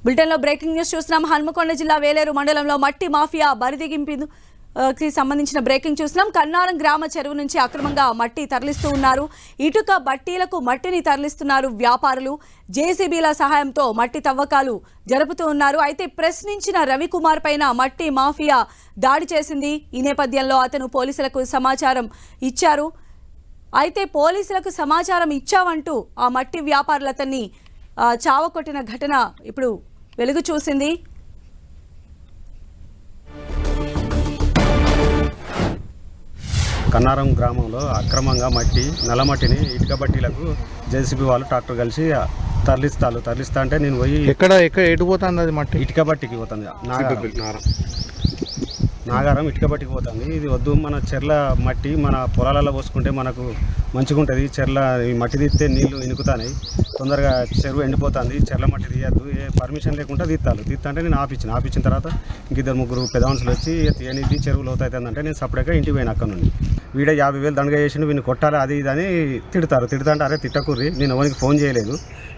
బులెటిన్లో breaking news చూస్తున్నాం. హన్మకొండ జిల్లా వేలేరు మండలంలో మట్టి మాఫియా బరిదిగింపుకి సంబంధించిన బ్రేకింగ్ చూస్తున్నాం. కన్నారం గ్రామ చెరువు నుంచి అక్రమంగా మట్టి తరలిస్తూ ఉన్నారు. ఇటుక బట్టీలకు మట్టిని తరలిస్తున్నారు వ్యాపారులు. జేసీబీల సహాయంతో మట్టి తవ్వకాలు జరుపుతూ ఉన్నారు. అయితే ప్రశ్నించిన రవికుమార్ పైన మట్టి మాఫియా దాడి చేసింది. ఈ నేపథ్యంలో అతను పోలీసులకు సమాచారం ఇచ్చారు. అయితే పోలీసులకు సమాచారం ఇచ్చావంటూ ఆ మట్టి వ్యాపారులు అతన్ని చావకొట్టిన ఘటన ఇప్పుడు వెలుగు చూసింది. కన్నారం గ్రామంలో అక్రమంగా నల్లమట్టిని ఇటుక బట్టీలకు జేసీబీ వాళ్ళు ట్రాక్టర్ కలిసి తరలిస్తా అంటే నేను పోయి ఎటు పోతుంది అది మట్టి? ఇటుక బట్టికి పోతుంది. నాగారం ఇటుక బట్టికి పోతుంది. ఇది వద్దు, మన చెర్ల మట్టి మన పొలాలలో పోసుకుంటే మనకు మంచిగా ఉంటుంది. చెర్ల ఈ మట్టి తీస్తే నీళ్లు ఇనుకుతాయి, తొందరగా చెరువు ఎండిపోతుంది. చెర్ల మట్టి తీయద్దు, ఏ పర్మిషన్ లేకుండా తీస్తా అంటే నేను ఆపించిన తర్వాత ఇంకిద్దరు ముగ్గురు పెద్ద మనుషులు వచ్చి తీయనిది చెరువు లోతవుతుందంటే నేను సపరేట్గా ఇంటికి పోయిన అక్కడ నుండి. వీడ 50,000 దండగా చేసి వీడిని కొట్టాలి అది ఇది అని తిడతాంటే అరే తిట్టకుర్రి, నేను ఎవరికి ఫోన్ చేయలేదు,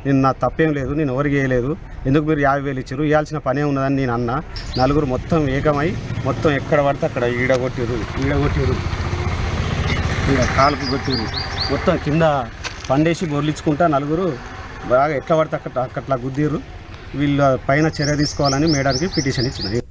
నేను నా తప్పేం లేదు, నేను ఎవరికి చేయలేదు, ఎందుకు మీరు 50,000 ఇచ్చారు, ఇవ్వాల్సిన పనే ఉన్నదని నేను అన్నా. నలుగురు మొత్తం ఏకమై మొత్తం ఎక్కడ పడితే అక్కడ ఈడ కొట్టిరు ఈడ కాలుకు కొట్టిరు, మొత్తం కింద పండేసి బొర్లించుకుంటా నలుగురు బాగా ఎట్లా పడితే అట్లా గుద్దిర్రు. వీళ్ళ పైన చర్య తీసుకోవాలని మేడానికి పిటిషన్ ఇచ్చిన.